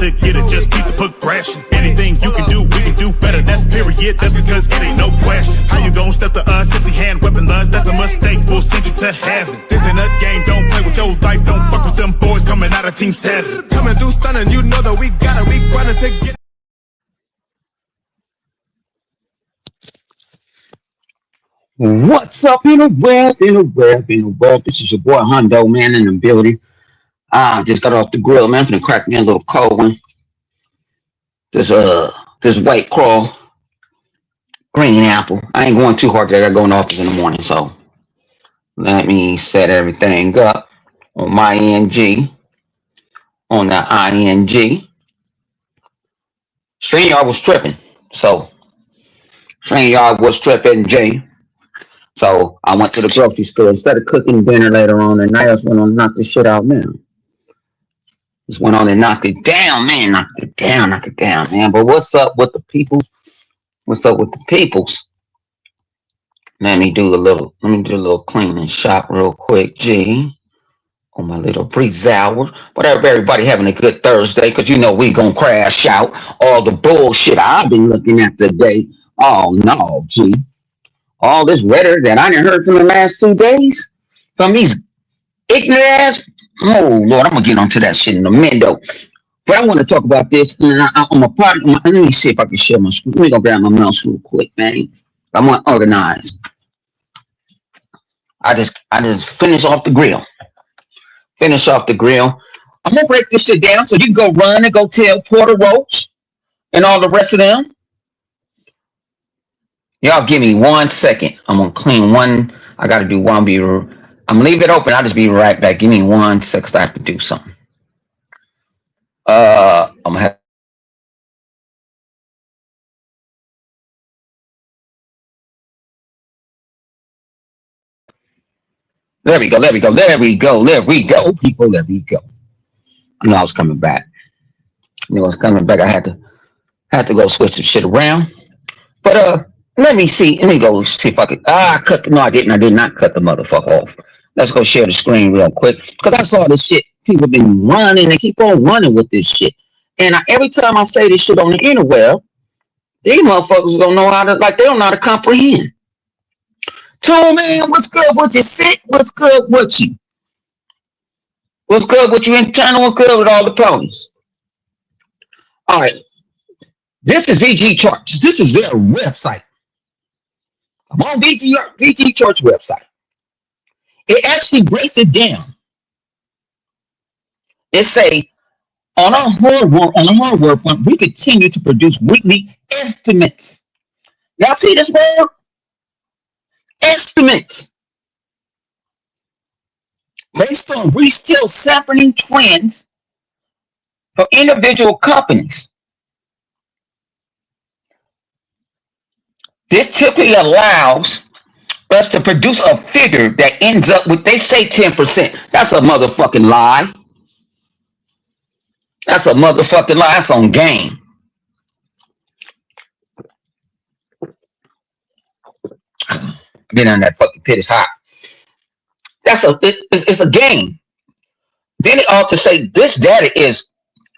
to get it, just keep the progression. Anything you can do, we can do better. That's period, that's because it ain't no question. How you gon' step to us, empty hand, weapon lunch? That's a mistake, we'll send you to heaven. This ain't a game, don't play with your life. Don't fuck with them boys coming out of Team 7. Coming through stunning, you know that we got it. We grinding to get. What's up in the web? This is your boy Hondo, man, in the building. Just got off the grill, man. Finna crack me a little cold one. This white crawl, green apple. I ain't going too hard today. I gotta go in the office in the morning, so let me set everything up on my ING. On the ING. StreamYard was tripping, so StreamYard was tripping, Jay. So I went to the grocery store instead of cooking dinner later on, and I just went on and knocked this shit out, man. Just went on and knocked it down, man. Knocked it down, man. But what's up with the people? What's up with the peoples? Let me do a little cleaning shop real quick, G. On my little breeze hour. But everybody having a good Thursday, because you know we gonna crash out all the bullshit I've been looking at today. Oh no, G. All this rhetoric that I didn't heard from the last 2 days from these ignorant ass. Oh Lord, I'm gonna get onto that shit in a minute though. But I want to talk about this. And I'm a part. Let me see if I can share my screen. Let me go grab my mouse real quick, man. I'm gonna organize. I just finished off the grill. I'm gonna break this shit down so you can go run and go tell Porter Roach and all the rest of them. Y'all give me 1 second. I'm gonna clean one. I gotta do one. I'm gonna leave it open. I'll just be right back. Give me 1 second. I have to do something. I'm gonna have. There we go. People, there we go. I know I was coming back. I had to go switch some shit around. But let me see. Let me go see if I could. No, I didn't. I did not cut the motherfucker off. Let's go share the screen real quick. Because I saw this shit. People been running. They keep on running with this shit. And every time I say this shit on the interweb, these motherfuckers don't know how to, they don't know how to comprehend. Two man, what's good with you? Sick? What's good with you? What's good with you internal? What's good with all the ponies? All right. This is VG Charts. This is their website. I'm on VG Charts website. It actually breaks it down. It say, on our hardware front, we continue to produce weekly estimates. Y'all see this word? Estimates. Based on retail sampling trends for individual companies. This typically allows us to produce a figure that ends up with, they say 10%. That's a motherfucking lie. That's on game. Been on that fucking pit is hot. It's a game. Then it ought to say this data is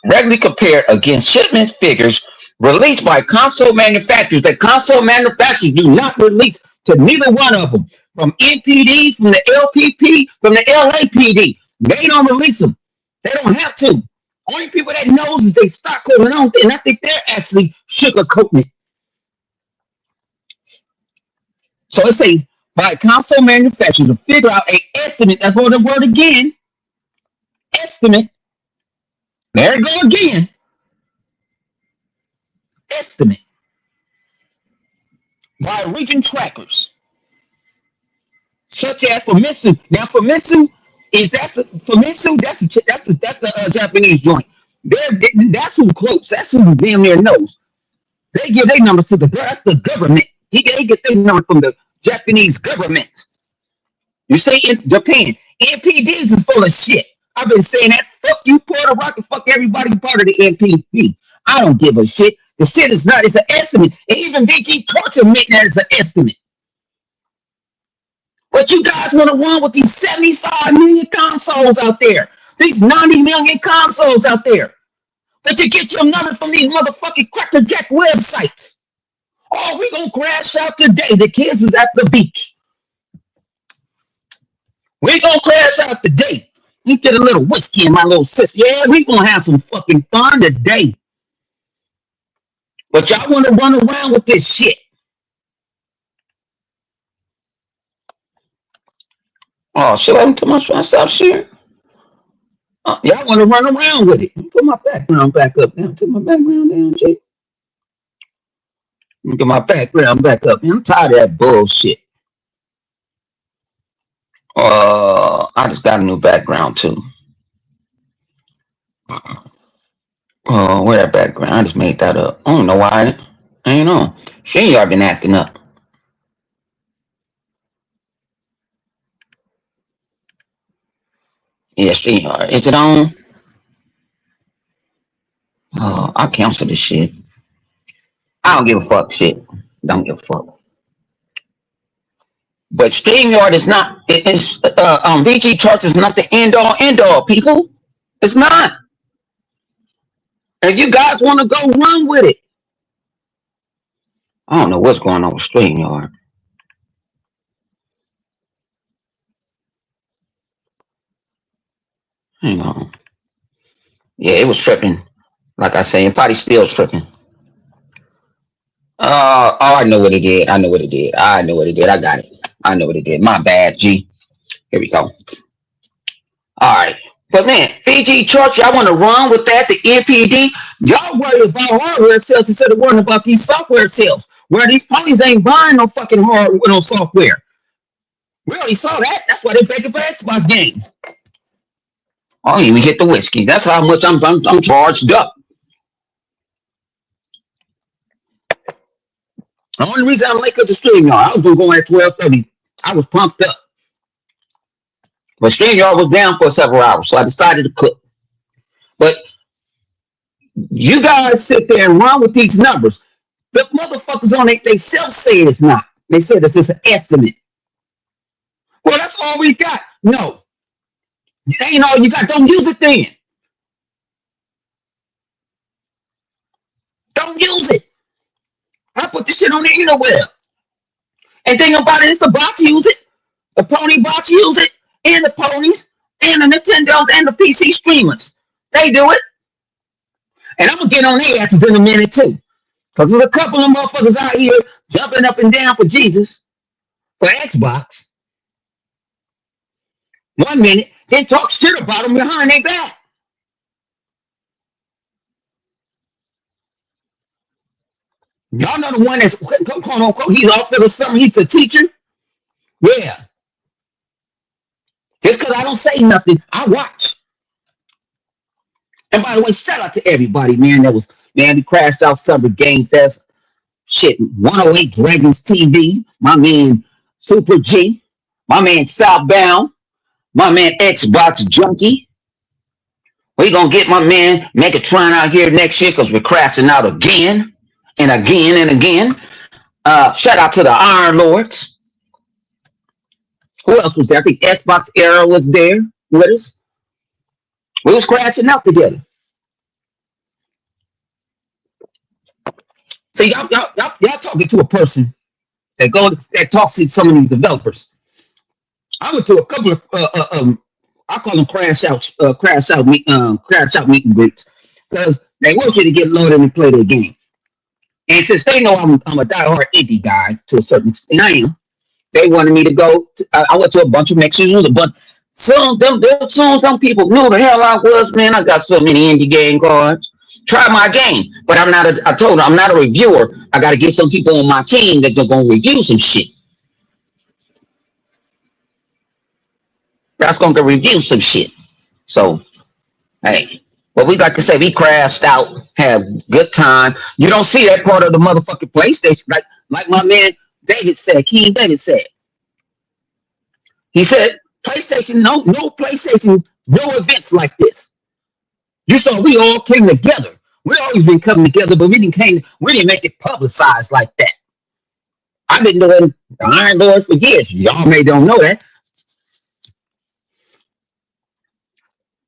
regularly compared against shipment figures released by console manufacturers that console manufacturers do not release to neither one of them. From NPDs, from the LPP, from the LAPD. They don't release them. They don't have to. Only people that knows is they stock code and I think they're actually sugarcoating it. So let's say by console manufacturers to figure out an estimate. That's what the word again. Estimate. There it go again. Estimate. By region trackers. Such as Famitsu. Now Famitsu is that's the Japanese joint. That's who close. That's who damn near knows. They give their numbers to that's the government. They get their number from the Japanese government. You say in Japan, NPDs is full of shit. I've been saying that. Fuck you, Puerto Rico. Fuck everybody part of the NPD. I don't give a shit. The shit is not. It's an estimate. And even VG Torch admit that it's an estimate. But you guys want to run with these 75 million consoles out there. These 90 million consoles out there. But you get your number from these motherfucking crackerjack websites. Oh, we gonna crash out today. The kids is at the beach. We gonna crash out today. You get a little whiskey in my little sister. Yeah, we gonna have some fucking fun today. But y'all wanna run around with this shit. Oh shit, I'm too much trying to stop sharing. Y'all wanna run around with it. Put my background back up now. Take my background down, Jake. Get my background back up. Man, I'm tired of that bullshit. I just got a new background too. Where that background? I just made that up. I don't know why. I ain't know. She y'all been acting up. Yeah, StreamYard. Is it on? Oh, I'll cancel this shit. I don't give a fuck shit. Don't give a fuck. But StreamYard is not, it's, VG Charts is not the end all, people. It's not. And you guys want to go run with it. I don't know what's going on with StreamYard. Hang on. Yeah, it was tripping. Like I say, it probably still tripping. I know what it did. I know what it did. I know what it did. I got it. I know what it did. My bad, G. Here we go. All right. But man, VG Charts, y'all want to run with that, the NPD? Y'all worry about hardware sales instead of worrying about these software sales, where these ponies ain't buying no fucking hardware, no software. We already saw that. That's why they're begging for Xbox games. I don't even hit the whiskey. That's how much I'm charged up. The only reason I'm late to the stream, y'all, I was gonna go at 12:30. I was pumped up. But StreamYard was down for several hours, so I decided to cook. But you guys sit there and run with these numbers. The motherfuckers on it, they self say it's not. They said it's just an estimate. Well, that's all we got. No. It ain't all you got. Don't use it then. Don't use it. I put this shit on the interweb. And thing about it is the bots use it. The pony bots use it. And the ponies. And the Nintendos and the PC streamers. They do it. And I'm going to get on their asses in a minute too. Because there's a couple of motherfuckers out here jumping up and down for Jesus. For Xbox. 1 minute. Then talk shit about them behind their back. Y'all know the one that's quote unquote, he's off for something, he's the teacher. Yeah. Just because I don't say nothing, I watch. And by the way, shout out to everybody, man. We crashed out Summer Game Fest. Shit, 108 Dragons TV. My man Super G. My man Southbound. My man Xbox Junkie. We gonna get my man Megatron out here next year because we're crashing out again. And again and again. Shout out to the Iron Lords. Who else was there? I think Xbox Era was there with us. We was crashing out together. See, y'all talking to a person that talks to some of these developers. I went to a couple of I call them crash out meet and greets because they want you to get loaded and play their game. And since they know I'm a diehard indie guy to a certain extent, I am. They wanted me to go. I went to a bunch of mixers, but some people knew the hell I was. Man, I got so many indie game cards. Try my game, but I'm not. I told them I'm not a reviewer. I got to get some people on my team that are gonna review some shit. That's gonna review some shit. So, hey. But we like to say we crashed out, have good time. You don't see that part of the motherfucking PlayStation, like my man David said. King David said. He said PlayStation, no PlayStation, no events like this. You saw we all came together. We always been coming together, but we didn't make it publicized like that. I've been doing the Iron Lords for years. Y'all may don't know that.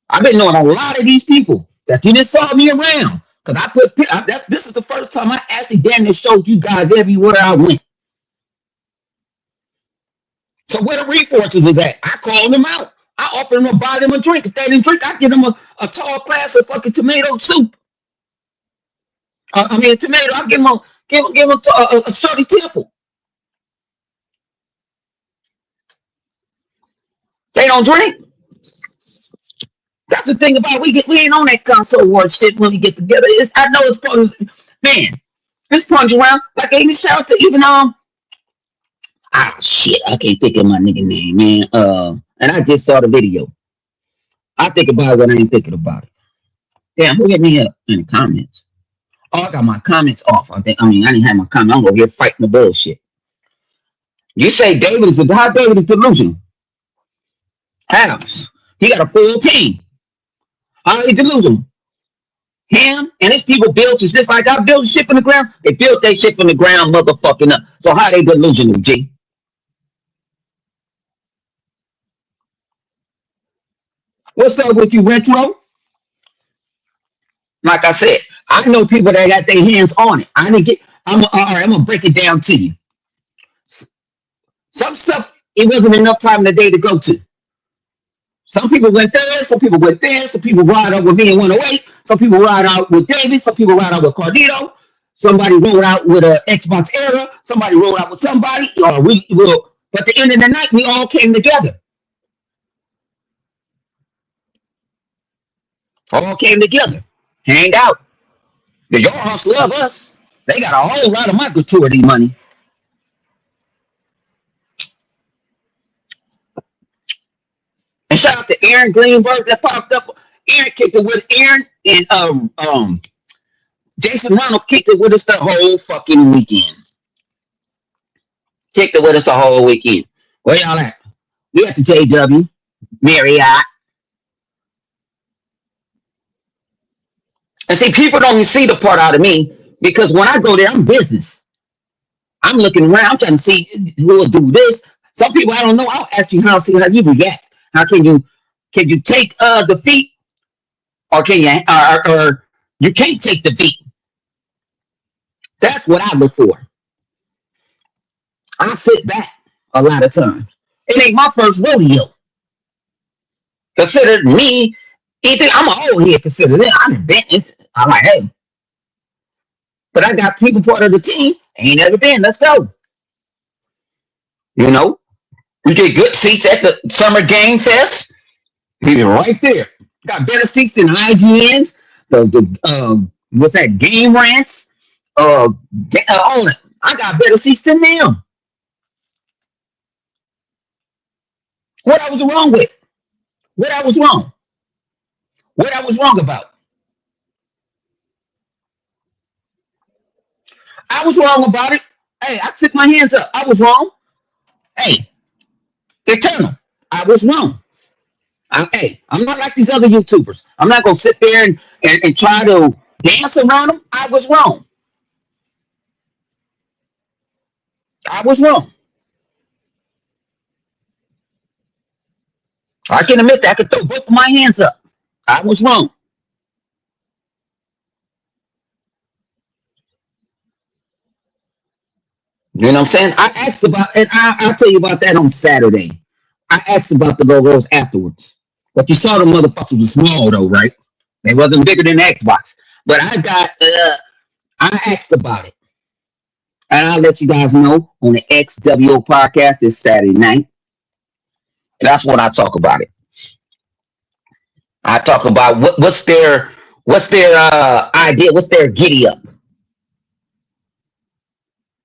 I've been knowing a lot of these people. That you didn't follow me around. Because this is the first time I actually damn near showed you guys everywhere I went. So where the resources was at, I called them out. I offered them to buy them a drink. If they didn't drink, I give them a tall glass of fucking tomato soup. A tomato. I give them a shorty temple. They don't drink. That's the thing about we ain't on that console war shit when we get together. I know it's part of, man. This punch around like I even shout out to even shit, I can't think of my nigga name, man. And I just saw the video. I think about it when I ain't thinking about it. Damn, who hit me up in the comments? Oh, I got my comments off. I didn't have my comments. I'm over here fighting the bullshit. You say how David is delusional? How? He got a full team. How he delusional? Him and his people built just like I built shit from the ground. They built that shit from the ground, motherfucking up. So how they delusional, G? What's up with you, Retro? Like I said, I know people that got their hands on it. I'm gonna break it down to you. Some stuff it wasn't enough time in the day to go to. Some people went there, some people went there, some people ride out with me in 108, some people ride out with David, some people ride out with Cardito, somebody rode out with an Xbox Era, somebody rode out with somebody, or we will. But at the end of the night, we all came together. All came together, hanged out. The Yarhawks love us. They got a whole lot of my gratuity money. And shout out to Aaron Greenberg that popped up. Aaron kicked it with Aaron and Jason Ronald kicked it with us the whole fucking weekend. Kicked it with us the whole weekend. Where y'all at? We at the JW, Marriott. And see, people don't even see the part out of me because when I go there, I'm business. I'm looking around. I'm trying to see who will do this. Some people I don't know. I'll ask you how you react. How can you take defeat, or can you or you can't take defeat? That's what I look for. I sit back a lot of times. It ain't my first rodeo. Consider me. Anything I'm an old head. Consider it. I'm inventing. I'm like, hey, but I got people part of the team. Ain't never been. Let's go. You know. We get good seats at the Summer Game Fest. We right there. Got better seats than IGN's. What's that? Game Rants. All that. I got better seats than them. What I was wrong with? What I was wrong? What I was wrong about? I was wrong about it. Hey, I took my hands up. I was wrong. Hey. Eternal. I was wrong. I'm not like these other YouTubers. I'm not going to sit there and try to dance around them. I was wrong. I was wrong. I can admit that. I can throw both of my hands up. I was wrong. You know what I'm saying? I asked about, and I'll tell you about that on Saturday. I asked about the logos afterwards. But you saw the motherfuckers were small though, right? They wasn't bigger than the Xbox. But I asked about it. And I'll let you guys know on the XWO podcast this Saturday night. That's when I talk about it. I talk about what's their idea, what's their giddy up.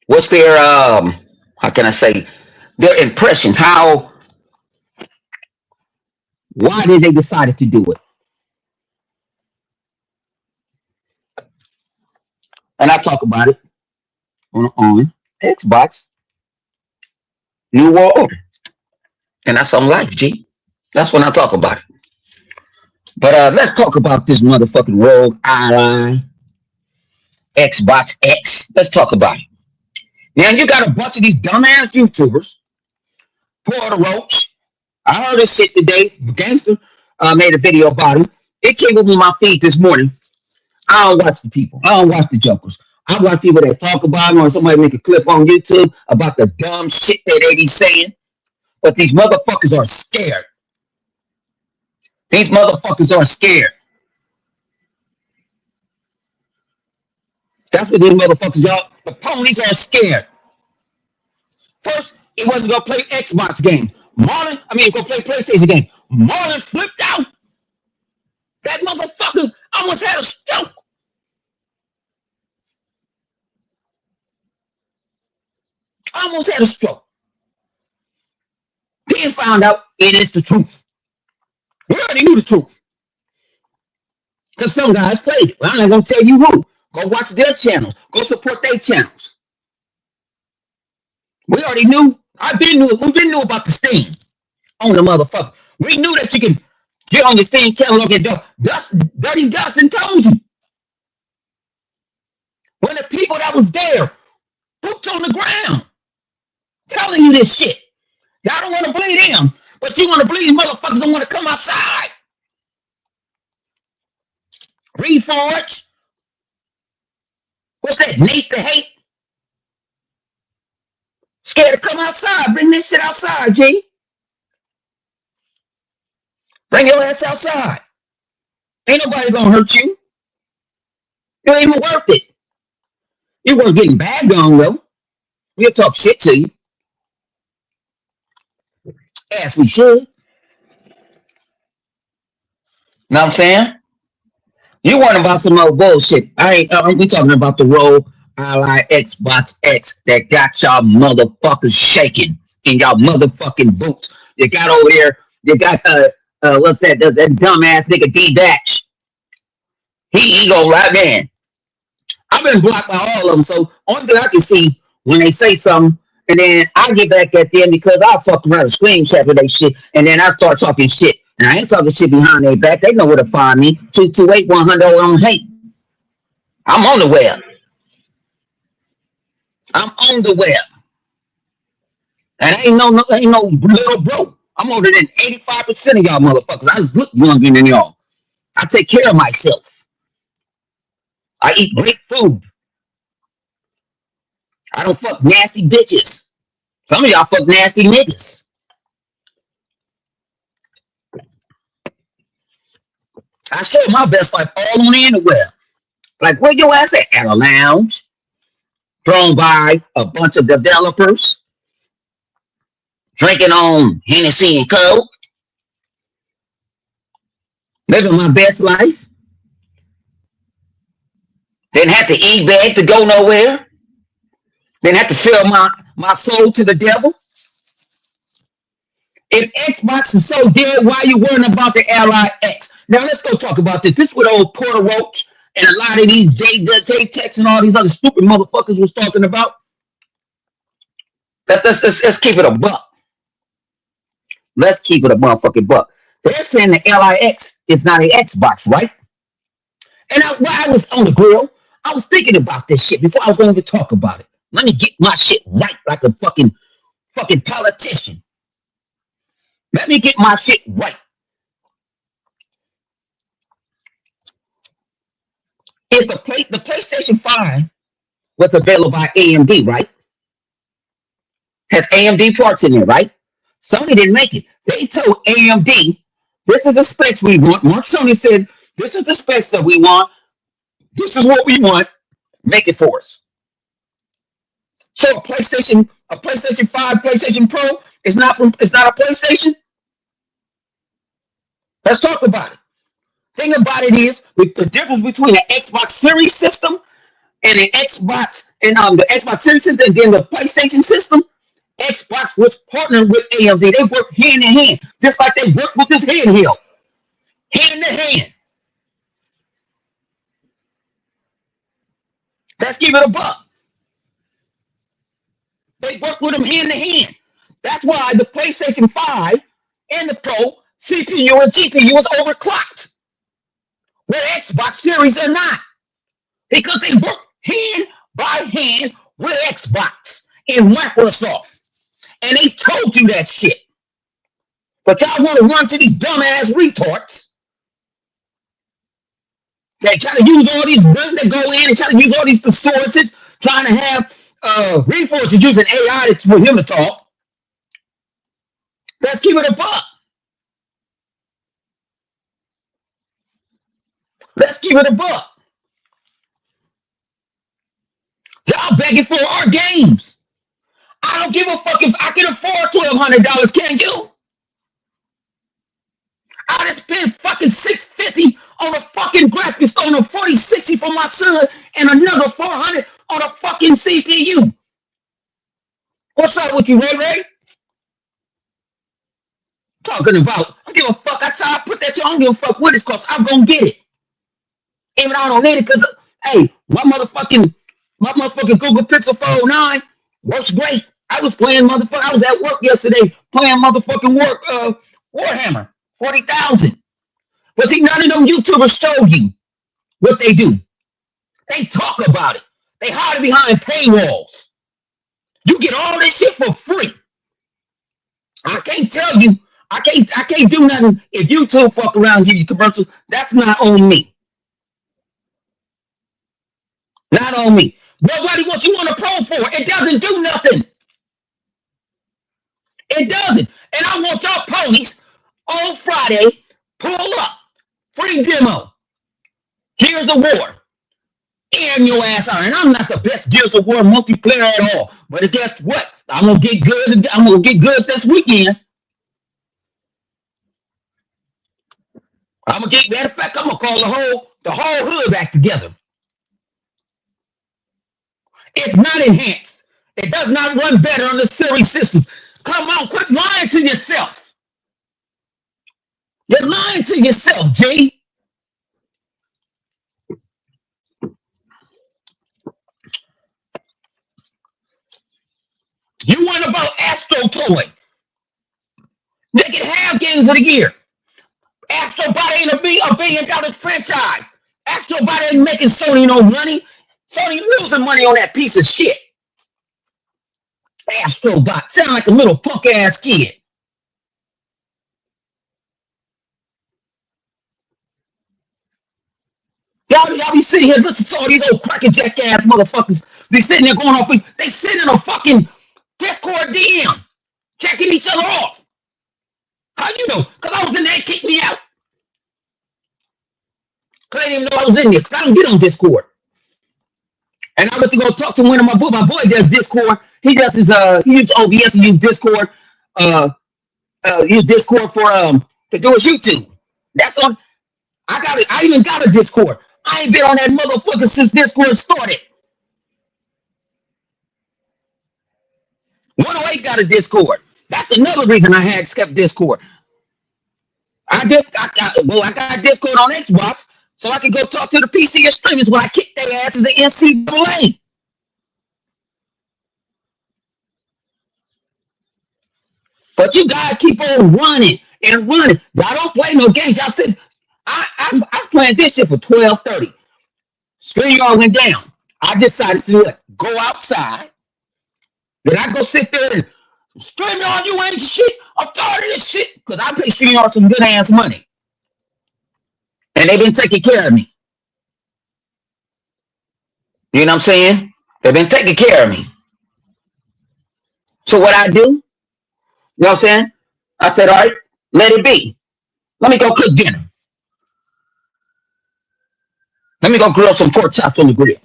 What's their how can I say their impressions? Why did they decide to do it? And I talk about it on Xbox New World Order. And that's on life, G. That's when I talk about it. But let's talk about this motherfucking ROG Ally Xbox X. Let's talk about it. Now you got a bunch of these dumbass YouTubers. Porter Roach. I heard this shit today. Gangster made a video about him. It came up on my feed this morning. I don't watch the people. I don't watch the jokers. I watch people that talk about them or somebody make a clip on YouTube about the dumb shit that they be saying. But these motherfuckers are scared. These motherfuckers are scared. That's what these motherfuckers are. The ponies are scared. First, he wasn't gonna play Xbox game. Gonna play PlayStation game. Marlon flipped out. That motherfucker almost had a stroke. Almost had a stroke. Then found out it is the truth. We already knew the truth. Because some guys played it. Well, I'm not gonna tell you who. Go watch their channels. Go support their channels. We already knew. We've been knew about the Steam on the motherfucker. We knew that you can get on the Steam channel and get Dirty Dustin told you. When the people that was there, boots on the ground, telling you this shit. Y'all don't want to believe them, but you want to believe motherfuckers don't want to come outside. Reforge. What's that? Nate the Hate? Scared to come outside. Bring this shit outside, G. Bring your ass outside. Ain't nobody gonna hurt you. You ain't even worth it. You weren't getting bagged on, though. We'll talk shit to you. As we should. Know what I'm saying? You weren't about some old bullshit. We talking about the ROG Ally Xbox X that got y'all motherfuckers shaking in y'all motherfucking boots. You got over there, you got what's that dumbass nigga D-Batch. He go right in. I've been blocked by all of them, so only thing I can see when they say something, and then I get back at them because I fuck around and screen chat with they shit, and then I start talking shit. And I ain't talking shit behind their back. They know where to find me. 228-100 on hate. I'm on the web. I'm on the web. And I ain't no little bro. I'm older than 85% of y'all motherfuckers. I just look younger than y'all. I take care of myself. I eat great food. I don't fuck nasty bitches. Some of y'all fuck nasty niggas. I show my best life all on the interweb. Like, where your ass at a lounge? Thrown by a bunch of developers. Drinking on Hennessy and Coke. Living my best life. Didn't have to eat bag to go nowhere. Didn't have to sell my soul to the devil. If Xbox is so dead, why are you worrying about the Ally X? Now let's go talk about this. This is what old Porter Roach and a lot of these J-Tex and all these other stupid motherfuckers was talking about. Let's keep it a buck. Let's keep it a motherfucking buck. They're saying the LIX is not an Xbox, right? And while I was on the grill, I was thinking about this shit before I was going to talk about it. Let me get my shit right like a fucking politician. Let me get my shit right. Is the PlayStation 5 was available by AMD, right? Has AMD parts in there, right? Sony didn't make it. They told AMD, this is the specs we want. Mark Sony said, this is the specs that we want. This is what we want. Make it for us. So a PlayStation 5, PlayStation Pro is not a PlayStation? Let's talk about it. Thing about it is the difference between the Xbox Series system and the Xbox Series system and then the PlayStation system. Xbox was partnering with AMD. They work hand in hand, just like they work with this handheld. Hand in hand. Let's give it a buck. They work with them hand in hand. That's why the PlayStation 5 and the Pro CPU and GPU is overclocked. Where Xbox Series are not. Because they work hand by hand with Xbox and Microsoft. And they told you that shit. But y'all want to run to these dumbass retards They try to use all these guns that go in and try to use all these resources, trying to have resources using AI for him to talk. Let's keep it a buck. Let's keep it a buck. Y'all begging for our games. I don't give a fuck if I can afford $1,200. Can you? I just spent fucking $650 on a fucking graphics on a 4060 for my son and another $400 on a fucking CPU. What's up with you, Ray Ray? Talking about, I don't give a fuck. That's how I put that shit. I don't give a fuck what it's cost. I'm gonna get it. Even though I don't need it, because hey, my motherfucking Google Pixel 409 works great. I was playing motherfucker. I was at work yesterday playing motherfucking Warhammer 40,000. But see, none of them YouTubers show you what they do. They talk about it. They hide behind paywalls. You get all this shit for free. I can't tell you. I can't do nothing if YouTube fuck around and give you commercials. That's not on me. Not on me. Nobody wants you on a pro for. It doesn't do nothing. It doesn't. And I want y'all ponies on Friday, pull up. Free demo. Gears of War. And your ass out. And I'm not the best Gears of War multiplayer at all. But guess what? I'm gonna get good. I'm gonna get good this weekend. I'm gonna get, matter of fact, I'm gonna call the whole hood back together. It's not enhanced. It does not run better on the series system. Come on, quit lying to yourself. You're lying to yourself, G. You went about Astro Toy. They can have games of the year. Astrobot ain't a $1 billion franchise. Astrobot ain't making Sony no money. Sony losing money on that piece of shit. Astrobot sound like a little punk ass kid. Y'all be sitting here listening to all these old crackerjack ass motherfuckers. Be sitting there going off. They sit in a fucking Discord DM, checking each other off. How you know? Because I was in there and kicked me out. Because I didn't even know I was in there. Because I don't get on Discord. And I went to go talk to one of my boy. My boy does Discord. He does his he uses OBS and use Discord. Use Discord for to do his YouTube. That's on. I got it. I even got a Discord. I ain't been on that motherfucker since Discord started. 108 got a Discord. That's another reason I had kept Discord. I got Discord on Xbox, so I can go talk to the PC streamers when I kick their asses in NCAA. But you guys keep on running and running. Y'all don't play no games. Y'all said I playing this shit for 12:30. StreamYard went down. I decided to go outside. Then I go sit there and StreamYard, you ain't shit. I'm tired of this shit because I pay StreamYard some good ass money, and they've been taking care of me. You know what I'm saying? They've been taking care of me. So what I do? You know what I'm saying? I said, all right, let it be. Let me go cook dinner. Let me go grill some pork chops on the grill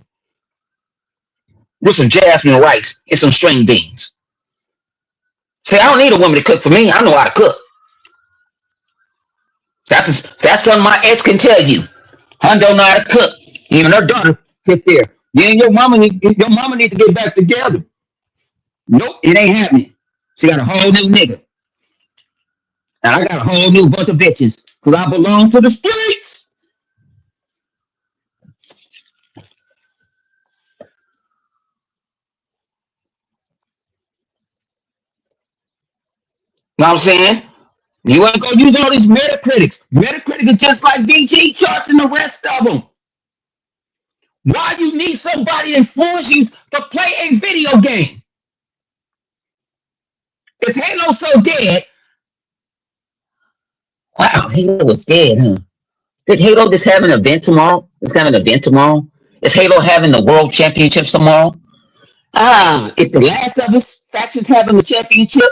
with some jasmine rice and some string beans. See, I don't need a woman to cook for me. I know how to cook. That's something my ex can tell you. I don't know how to cook. Even her daughter sit there. You and your mama need to get back together. Nope, it ain't happening. She got a whole new nigga. And I got a whole new bunch of bitches. Because I belong to the streets. Know what I'm saying? You ain't gonna use all these Metacritics. Metacritic is just like VG charts and the rest of them. Why you need somebody to influence you to play a video game? If Halo's so dead, wow, Halo was dead, huh? Did Halo just have an event tomorrow? It's having an event tomorrow. Is Halo having the World Championships tomorrow? Is the Last of Us factions having the championship?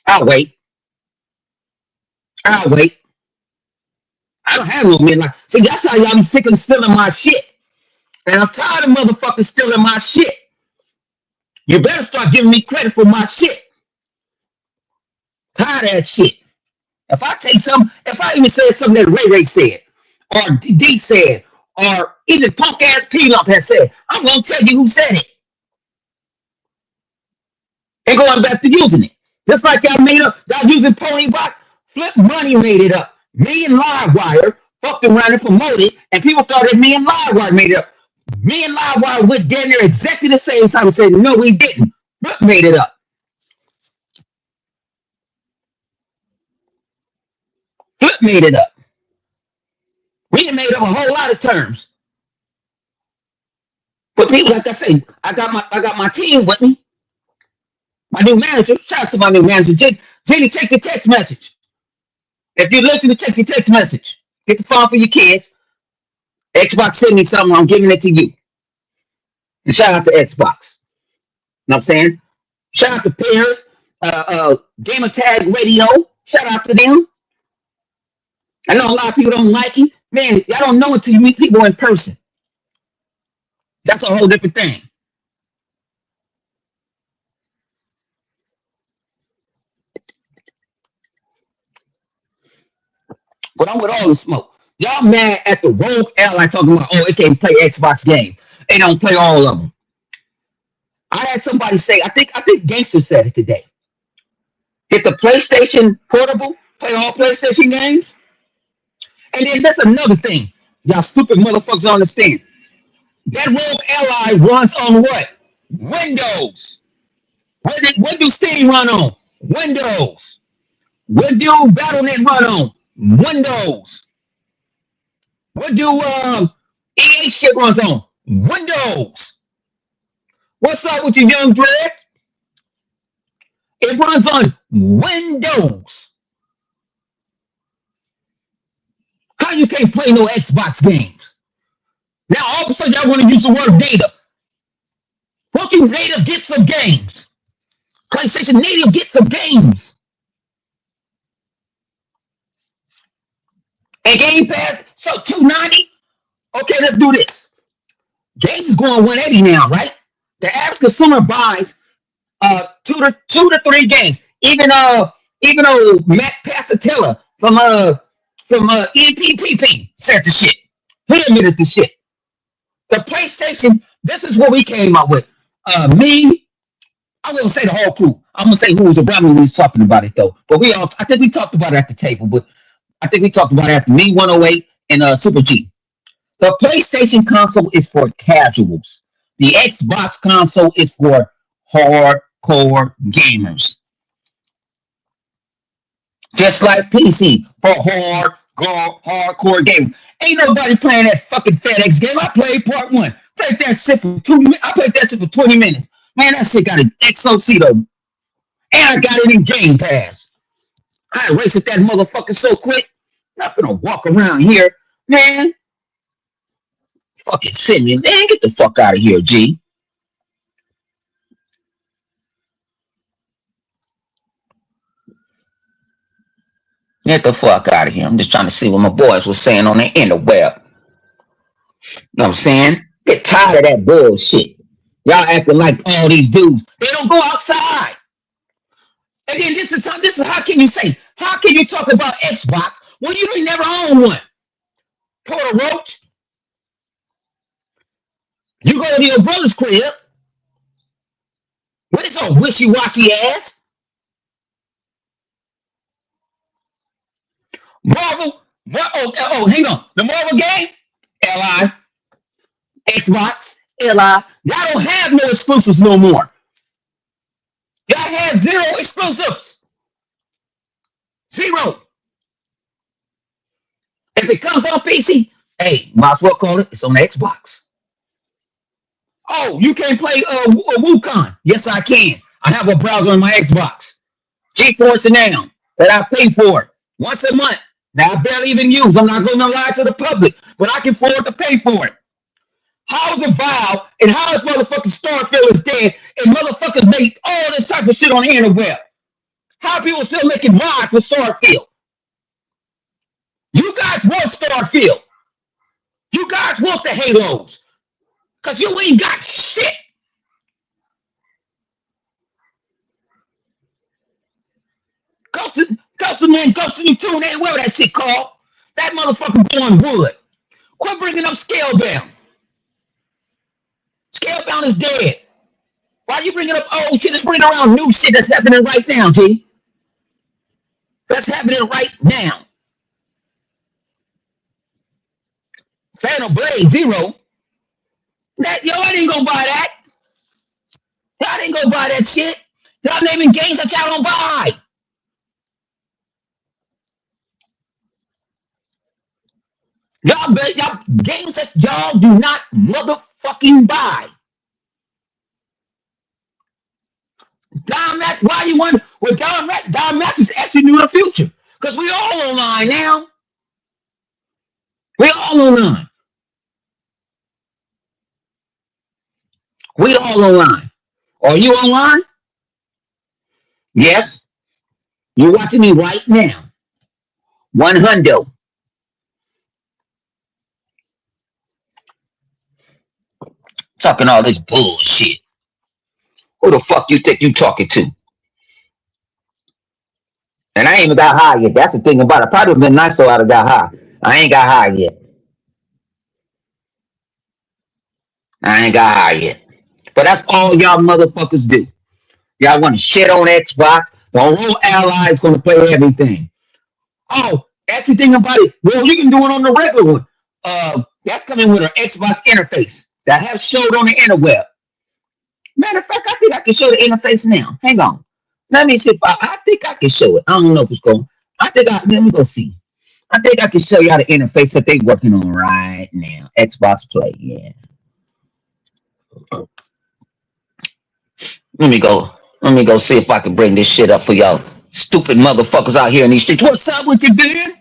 I'll wait. I'll wait. I don't have no midlife. See, that's how y'all be sick of stealing my shit. And I'm tired of motherfuckers stealing my shit. You better start giving me credit for my shit. Tired of that shit. If I take some, if I even say something that Ray said, or D said, or even punk ass P-Lump has said, I'm gonna tell you who said it. And going back to using it. Just like y'all made up, y'all using Pony Rock, Flip Money made it up. Me and Livewire fucked around and promoted, and people thought that me and Livewire made it up. Me and Livewire went down there exactly the same time and said, no, we didn't. Flip made it up. Flip made it up. We made up a whole lot of terms. But people, like I say, I got my team with me. My new manager, shout out to my new manager, Jenny, take your text message. If you're listening, check your text message. Get the phone for your kids. Xbox send me something, I'm giving it to you. And shout out to Xbox. You know what I'm saying? Shout out to Paris, Gamer Tag Radio. Shout out to them. I know a lot of people don't like it. Man, y'all don't know until you meet people in person. That's a whole different thing. But I'm with all the smoke. Y'all mad at the ROG airline talking about, oh, it can't play Xbox games. They don't play all of them. I had somebody say, I think Gangster said it today. Did the PlayStation Portable play all PlayStation games? And then that's another thing. Y'all stupid motherfuckers don't understand. That ROG Ally runs on what? Windows. What do Steam run on? Windows. What do Battle.net run on? Windows. What do EA shit runs on? Windows. What's up with you, young Dread? It runs on Windows. How you can't play no Xbox games? Now all of a sudden y'all want to use the word data. Won't you native get some games? PlayStation native get some games. And Game Pass, so $290? Okay, let's do this. Games is going 180 now, right? The average consumer buys two to three games. Even though Matt Pasatella from EPPP said the shit. He admitted the shit. The PlayStation, this is what we came up with. Me, I'm gonna say the whole crew. I'm gonna say who was around when we was talking about it though. But I think we talked about it at the table, but I think we talked about it after me, 108, and Super G. The PlayStation console is for casuals. The Xbox console is for hardcore gamers. Just like PC for hardcore gamers. Ain't nobody playing that fucking FedEx game. I played part one. Played that shit for 2 minutes. I played that shit for 20 minutes. Man, that shit got an XOC though. And I got it in Game Pass. I erased that motherfucker so quick. Not gonna walk around here, man. Fucking send me, man. Get the fuck out of here, G. Get the fuck out of here. I'm just trying to see what my boys were saying on the interweb. You know what I'm saying? Get tired of that bullshit. Y'all acting like all these dudes. They don't go outside. And then this is how can you say? How can you talk about Xbox when you ain't never own one? Porter Roach. You go to your brother's crib. What is your wishy-washy ass? Marvel. Hang on. The Marvel game? LI. Xbox. LI. Y'all don't have no exclusives no more. Y'all have 0 exclusives. 0. If it comes on PC, hey, might as well call it. It's on the Xbox. Oh, you can't play Wukong. Yes, I can. I have a browser on my Xbox. GeForce Now that I pay for once a month. that I barely even use. I'm not going to lie to the public, but I can afford to pay for it. How is it vile and how is motherfucking Starfield is dead and motherfuckers make all this type of shit on the interweb? How are people still making mods for Starfield? You guys want Starfield. You guys want the Halos. Because you ain't got shit. Ghost of Man, Ghost of New Tune, ain't where that shit called. That motherfucker going wood. Quit bringing up Scalebound. Scalebound is dead. Why are you bringing up old shit? Let's bring around new shit that's happening right now, G. That's happening right now. Phantom Blade Zero. I ain't gonna buy that. Y'all ain't gonna buy that shit. Y'all naming games that y'all don't buy. Y'all games that y'all do not motherfucking buy. Don Max, why you want? Well, Don Max is actually new to the future because we all online now. We all online. We all online. Are you online? Yes. You're watching me right now. One hundo. Talking all this bullshit. Who the fuck you think you talking to? And I ain't even got high yet. That's the thing about it. Probably would have been nice so I'd have got high. I ain't got high yet. I ain't got high yet. But that's all y'all motherfuckers do. Y'all want to shit on Xbox. The whole ally is going to play everything. Oh, that's the thing about it. Well, you can do it on the regular one. That's coming with an Xbox interface that I have showed on the interweb. Matter of fact, I think I can show the interface now. Hang on. Let me see if I think I can show it. I don't know if it's going. Let me go see. I think I can show y'all the interface that they working on right now. Xbox Play, yeah. Let me go see if I can bring this shit up for y'all stupid motherfuckers out here in these streets. What's up with you, Ben?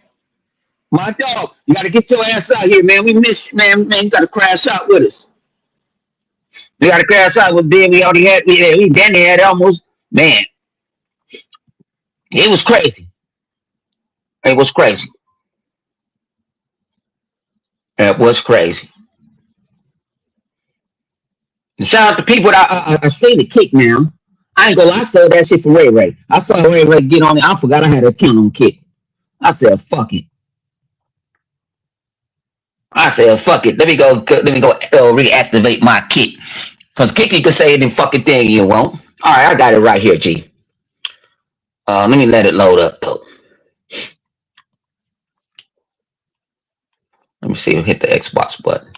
My dog, you gotta get your ass out here, man. We miss you, man. You gotta crash out with us. We gotta crash out with Ben. We already had, we Danny had almost, man. It was crazy. It was crazy. It was crazy. And shout out to people that I stayed to Kick now. I ain't gonna lie, I saw that shit for Ray Ray. I saw Ray Ray get on it. I forgot I had an account on Kick. I said, fuck it. I said, fuck it. Let me go reactivate my Kick. Because Kick, you can say any fucking thing you want. All right, I got it right here, G. Let me let it load up, though. Let me see if I hit the Xbox button.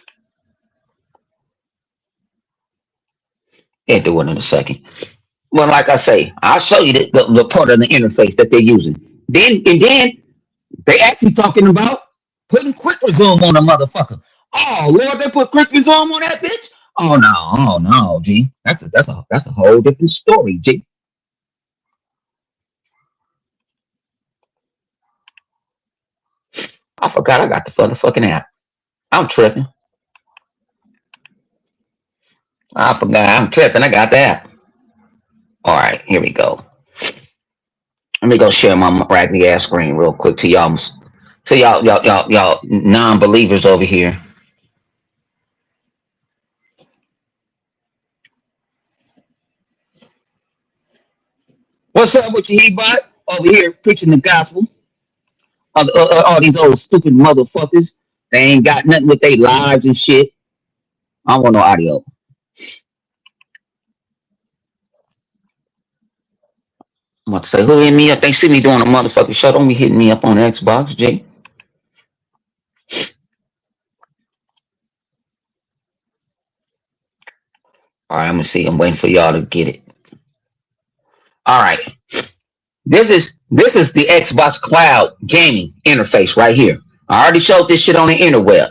Can't do it in a second. Well, like I say, I'll show you the part of the interface that they're using. Then they actually talking about putting quick resume on a motherfucker. Oh Lord, they put quick resume on that bitch. Oh no, G. That's a whole different story, G. I forgot I got the motherfucking app. I'm tripping. I forgot I'm tripping. I got the app. All right, here we go. Let me go share my raggedy ass screen real quick to y'all non-believers over here. What's up with you, Hebot? Over here preaching the gospel. All these old stupid motherfuckers. They ain't got nothing with their lives and shit. I don't want no audio. I'm about to say, who hit me up? They see me doing a motherfucking show. Don't be hitting me up on Xbox, G. All right, I'm gonna see. I'm waiting for y'all to get it. All right. This is the Xbox Cloud gaming interface right here. I already showed this shit on the interweb. You know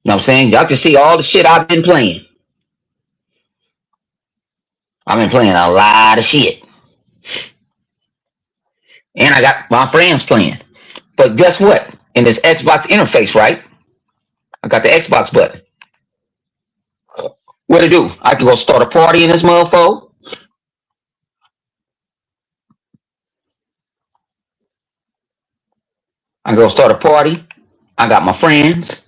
what I'm saying? Y'all can see all the shit I've been playing. I've been playing a lot of shit. And I got my friends playing. But guess what? In this Xbox interface, right? I got the Xbox button. What to do? I can go start a party in this motherfucker. I go start a party. I got my friends.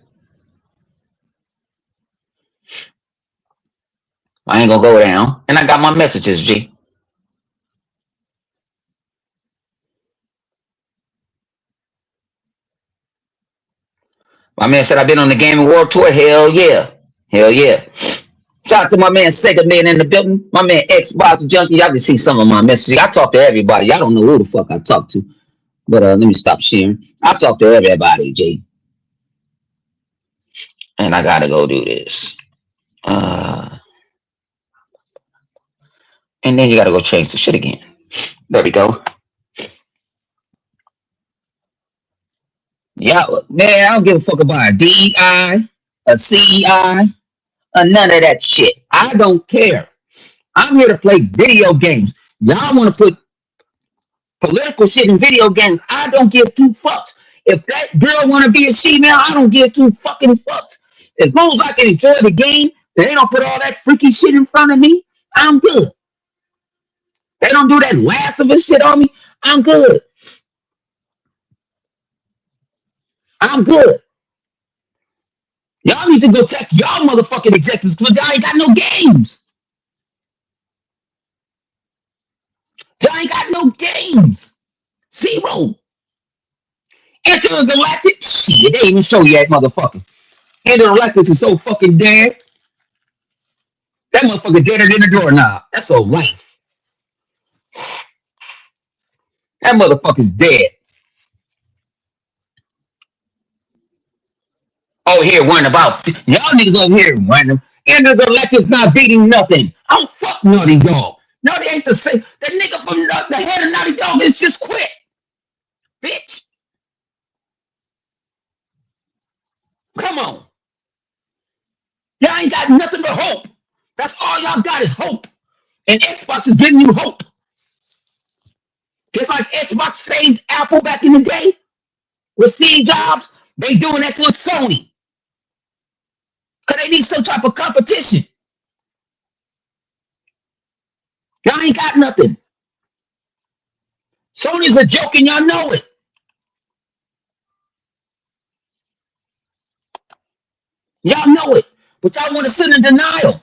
I ain't gonna go down. And I got my messages, G. My man said I've been on the Gaming World Tour. Hell yeah. Hell yeah. Shout out to my man Sega Man in the building. My man Xbox Junkie. Y'all can see some of my messages. I talk to everybody. Y'all don't know who the fuck I talk to. But let me stop sharing. I talk to everybody, G. And I gotta go do this. And then you gotta go change the shit again. There we go. Yeah, man, I don't give a fuck about a DEI, a CEI, or none of that shit. I don't care. I'm here to play video games. Y'all want to put political shit in video games? I don't give two fucks. If that girl want to be a female, I don't give two fucking fucks. As long as I can enjoy the game, they don't put all that freaky shit in front of me, I'm good. They don't do that last of us shit on me, I'm good. I'm good. Y'all need to go check y'all motherfucking executives because y'all ain't got no games. Y'all ain't got no games. Zero. Intergalactic? Shit, they even show you that motherfucker. Intergalactic is so fucking dead. That motherfucker deader than a doorknob. That's a life. That motherfucker's dead. Over here worrying about y'all niggas over here random. Intergalactic's not beating nothing. I don't fuck Naughty Dog. Naughty ain't the same. The nigga from the head of Naughty Dog is just quit. Bitch. Come on. Y'all ain't got nothing but hope. That's all y'all got is hope. And Xbox is giving you hope. Just like Xbox saved Apple back in the day with Steve Jobs, they doing that with Sony. Because they need some type of competition. Y'all ain't got nothing. Sony's a joke and y'all know it. Y'all know it. But y'all want to sit in denial.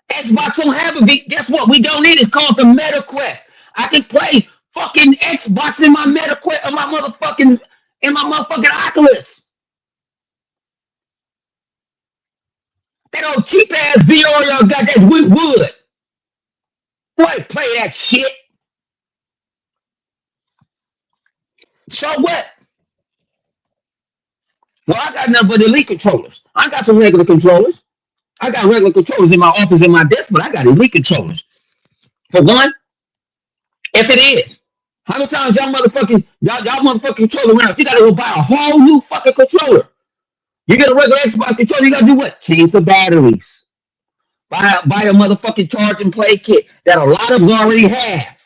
Xbox don't have a guess what? We don't need. It's called the MetaQuest. I can play fucking Xbox in my MetaQuest in my motherfucking Oculus. That old cheap ass VR y'all got that's with wood. Boy, play that shit. So what? Well, I got nothing but elite controllers. I got some regular controllers. I got regular controllers in my office in my desk, but I got elite controllers. For one, if it is, how many times y'all motherfucking controller went up? You gotta go buy a whole new fucking controller. You get a regular Xbox controller, you gotta do what? Change the batteries. Buy a motherfucking charge and play kit that a lot of them already have.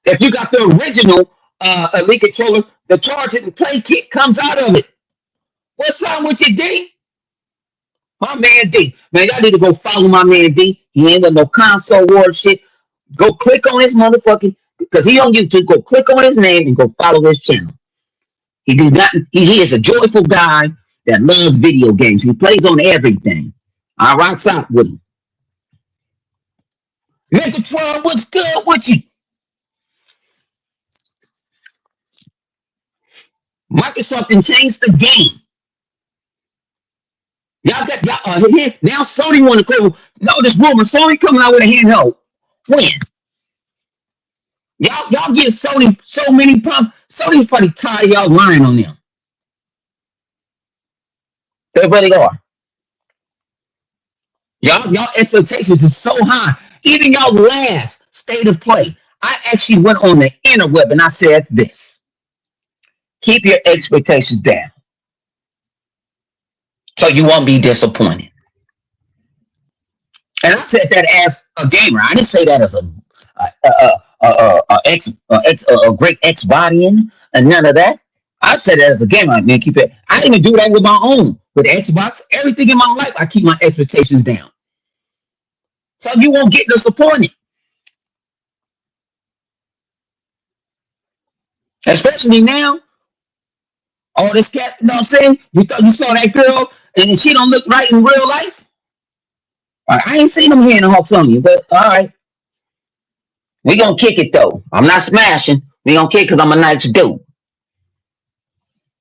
If you got the original elite controller, the charge and play kit comes out of it. What's wrong with you, D? My man D. Man, y'all need to go follow my man D. He ain't got no console war shit. Go click on his motherfucking, because he on YouTube. Go click on his name and go follow his channel. He is a joyful guy that loves video games. He plays on everything. I rocks out with him. Megatron, what's good with you? Microsoft can change the game. Y'all got here now. Sony want to go. No, this rumor. Sony coming out with a handheld. When? Y'all give Sony so many problems. Sony's probably tired of y'all lying on them. They really are. Y'all expectations are so high. Even y'all last state of play, I actually went on the interweb and I said this: keep your expectations down, so you won't be disappointed. And I said that as a gamer. I didn't say that as a great ex bodying and none of that. I said it as a gamer. Like, man, keep it. I didn't even do that with my own. With Xbox, everything in my life, I keep my expectations down. So you won't get disappointed. Especially now, all this cat, you know what I'm saying? You thought you saw that girl and she don't look right in real life? All right, I ain't seen them here in the Hawks on you, but all right. We gonna kick it though. I'm not smashing. We gonna kick because I'm a nice dude.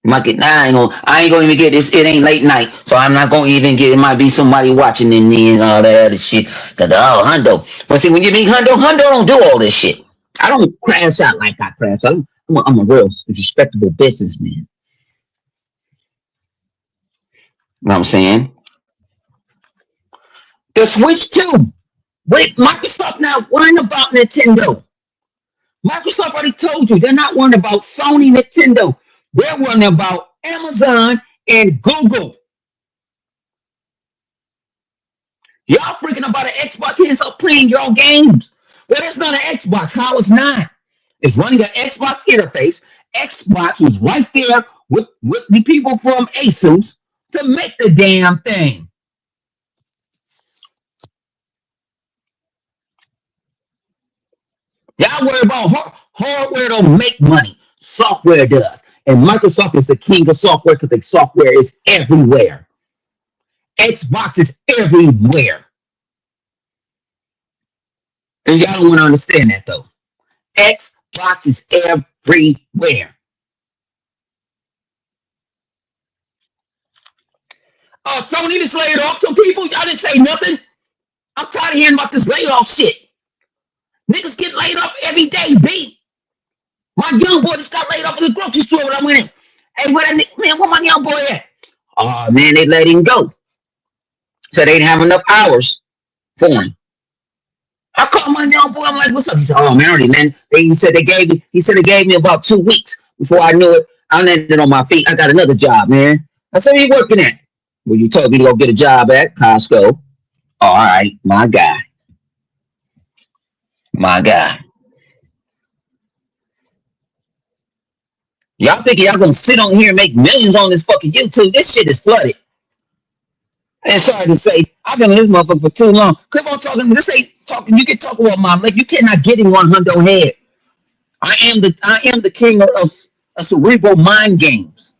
Might get, I ain't gonna even get this. It ain't late night, so I'm not gonna even get. It might be somebody watching in me and all that other shit. Cause Hundo. But see, when you meet Hundo don't do all this shit. I don't crash out like I crash out. I'm a real respectable businessman. You know what I'm saying? The Switch 2. Wait, Microsoft not worrying about Nintendo. Microsoft already told you they're not worrying about Sony, Nintendo. They're worrying about Amazon and Google. Y'all freaking about an Xbox hands up playing your own games. Well, it's not an Xbox. How it's not? It's running an Xbox interface. Xbox was right there with the people from Asus to make the damn thing. Y'all worry about hardware don't make money. Software does. And Microsoft is the king of software because the software is everywhere. Xbox is everywhere. And y'all don't want to understand that though. Xbox is everywhere. Sony just laid off some people. Y'all didn't say nothing. I'm tired of hearing about this layoff shit. Niggas get laid off every day, B. My young boy just got laid off in the grocery store when I went in. Hey, where my young boy at? Oh, man, they let him go. So they didn't have enough hours for him. I called my young boy. I'm like, what's up? He said, oh, man. He said they gave me about 2 weeks before I knew it. I landed on my feet. I got another job, man. I said, where you working at? Well, you told me to go get a job at Costco. Oh, all right, my guy. My guy. Y'all think y'all gonna sit on here and make millions on this fucking YouTube? This shit is flooded. And sorry to say, I've been on this motherfucker for too long. Keep on talking. This ain't talking. You can talk about my like. You cannot get in 100 head. I am the king of cerebral mind games.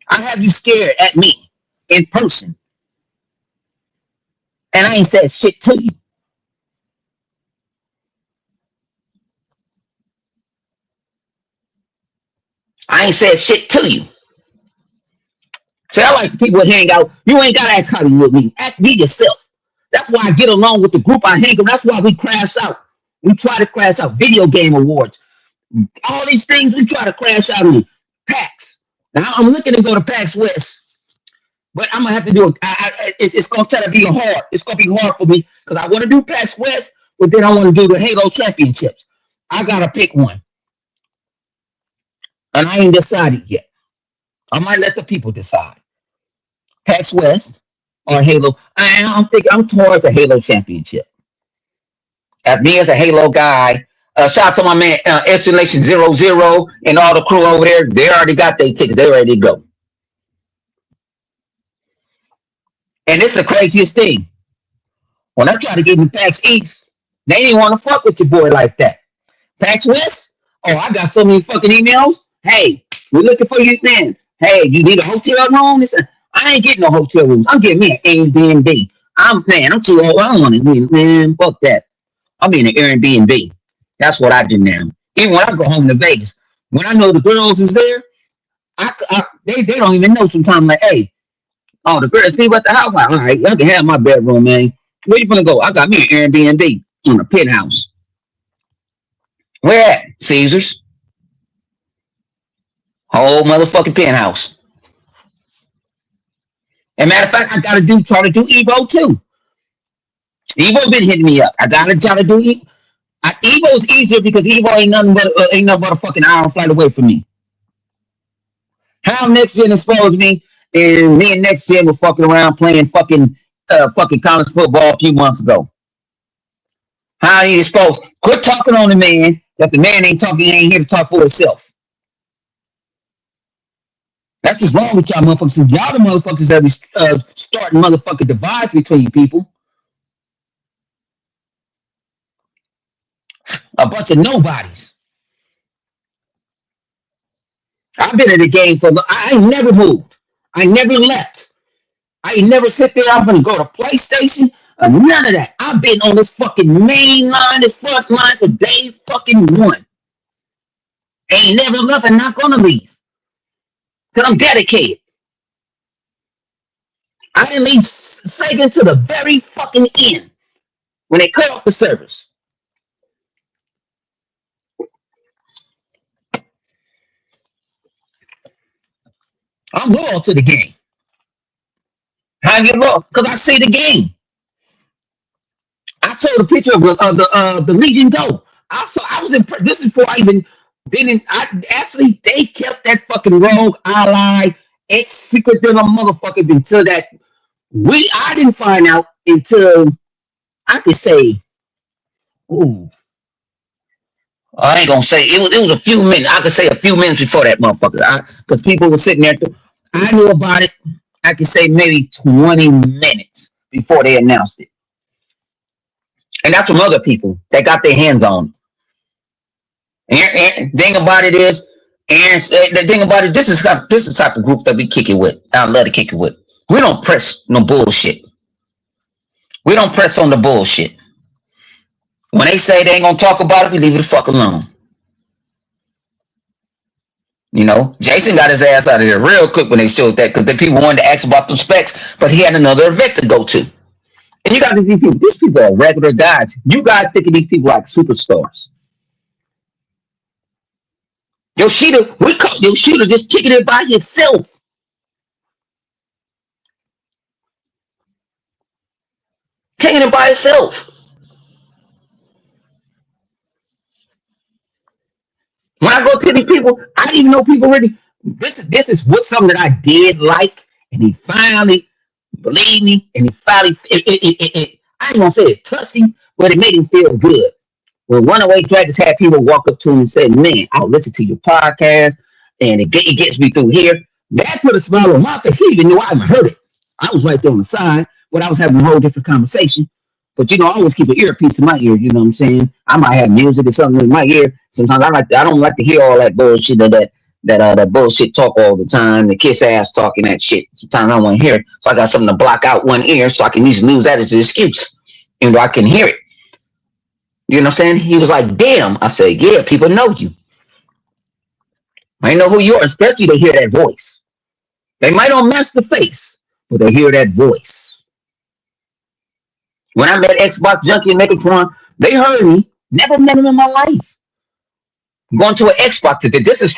I have you scared at me in person, and I ain't said shit to you. I ain't said shit to you. See, I like people that hang out. You ain't got to act how you with me. Act be yourself. That's why I get along with the group I hang with. That's why we crash out. We try to crash out. Video game awards. All these things we try to crash out on. PAX. Now, I'm looking to go to PAX West. But I'm going to have to do it. It's going to try to be hard. It's going to be hard for me because I want to do PAX West, but then I want to do the Halo Championships. I got to pick one. And I ain't decided yet. I might let the people decide. PAX West or Halo. I'm thinking I'm towards a Halo Championship. As me as a Halo guy, shout out to my man Estimation 00 and all the crew over there. They already got their tickets. They ready to go. And it's the craziest thing. When I try to get in PAX East, they didn't want to fuck with your boy like that. PAX West? Oh, I got so many fucking emails. Hey, we're looking for you then. Hey, you need a hotel room? I ain't getting no hotel rooms. I'm getting me an Airbnb. I'm too old. I don't want to, man, fuck that. I'm in an Airbnb. That's what I do now. Even when I go home to Vegas, when I know the girls is there, they don't even know sometimes. Like, hey, oh, the girls people at the house. Like, all right, y'all can have my bedroom, man. Where you gonna go? I got me an Airbnb on a penthouse. Where at? Caesars. Whole motherfucking penthouse. And matter of fact, I gotta try to do Evo too. Evo been hitting me up. I gotta try to do Evo. Evo is easier because Evo ain't nothing but a fucking hour flight away from me. How next gen exposed me, and me and next gen were fucking around playing fucking fucking college football a few months ago. How he supposed quit talking on the man that the man ain't talking, he ain't here to talk for himself. That's just wrong with y'all motherfuckers. Y'all the motherfuckers that be starting motherfucking divides between people. A bunch of nobodies. I've been in the game for I ain't never moved. I never left. I ain't never sit there. I'm gonna go to PlayStation. None of that. I've been on this fucking main line, this front line for day fucking one. Ain't never left and not gonna leave. Cause I'm dedicated. I didn't leave Sega to the very fucking end when they cut off the service. I'm loyal to the game. How you look? Because I see the game. I saw the picture of the Legion Go. I was impressed. This is before I even didn't. I actually they kept that fucking rogue ally ex secret little motherfucker until that I didn't find out until I could say, ooh, I ain't gonna say it was a few minutes. I could say a few minutes before that motherfucker. Because people were sitting there. I knew about it. I could say maybe 20 minutes before they announced it. And that's from other people that got their hands on it. And the thing about it is, the thing about it, this is the type of group that we kick it with. I love to kick it with. We don't press no bullshit. We don't press on the bullshit. When they say they ain't gonna talk about it, we leave it the fuck alone. You know, Jason got his ass out of there real quick when they showed that because the people wanted to ask about the specs, but he had another event to go to. And you got to see people. These people are regular guys. You guys think of these people like superstars. Yoshida, we call Yoshida just kicking it by yourself. Kicking it by itself. When I go to these people, I didn't even know people really. This is what something that I did like, and he finally believed me, and he finally. I ain't gonna say it touched him, but it made him feel good. When Runaway Dragons had people walk up to him and say, "Man, I'll listen to your podcast, and it gets me through here." That put a smile on my face. He didn't know I even heard it. I was right there on the side, but I was having a whole different conversation. But I always keep an earpiece in my ear. You know what I'm saying? I might have music or something in my ear. Sometimes I don't like to hear all that bullshit that bullshit talk all the time. The kiss ass talking that shit. Sometimes I don't want to hear it, so I got something to block out one ear so I can use that as an excuse, even though I can hear it. You know what I'm saying? He was like, "Damn!" I said, "Yeah, people know you. They know who you are, especially they hear that voice. They might not match the face, but they hear that voice." When I met Xbox Junkie and Megatron, they heard me. Never met him in my life. Going to an Xbox event. This is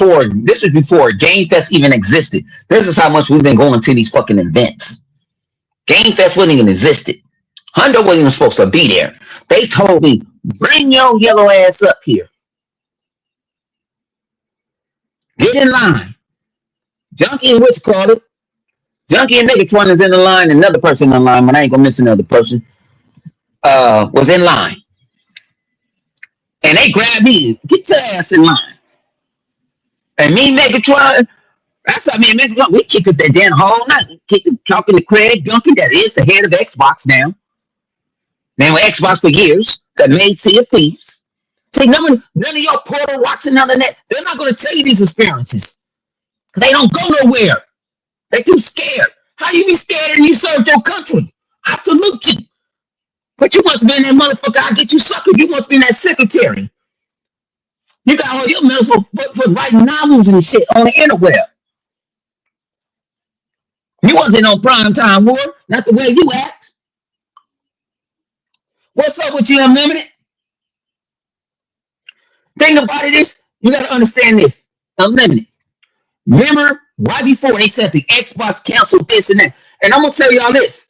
before Game Fest even existed. This is how much we've been going to these fucking events. Game Fest wasn't even existed. Hundo wasn't even supposed to be there. They told me, "Bring your yellow ass up here. Get in line." Junkie and Witch called it. Junkie and Megatron is in the line. Another person in line, but I ain't gonna miss another person. Was in line. And they grabbed me. "Get your ass in line." And me, Megatron, that's how me and Megatron, we kicked it that damn whole night. Talking to Craig Duncan, that is the head of Xbox now. They were Xbox for years, that made Sea of Thieves. See, none of your Portal Rocks and none of that, they're not going to tell you these experiences. Because they don't go nowhere. They're too scared. How you be scared and you served your country? I salute you. But you must be in that motherfucker. I'll get you sucker. You must be in that secretary. You got all your medals for writing novels and shit on the interweb. You wasn't on primetime war, not the way you act. What's up with you, Unlimited? Thing about it is, you got to understand this. Unlimited. Remember, right before they said the Xbox canceled this and that. And I'm going to tell y'all this.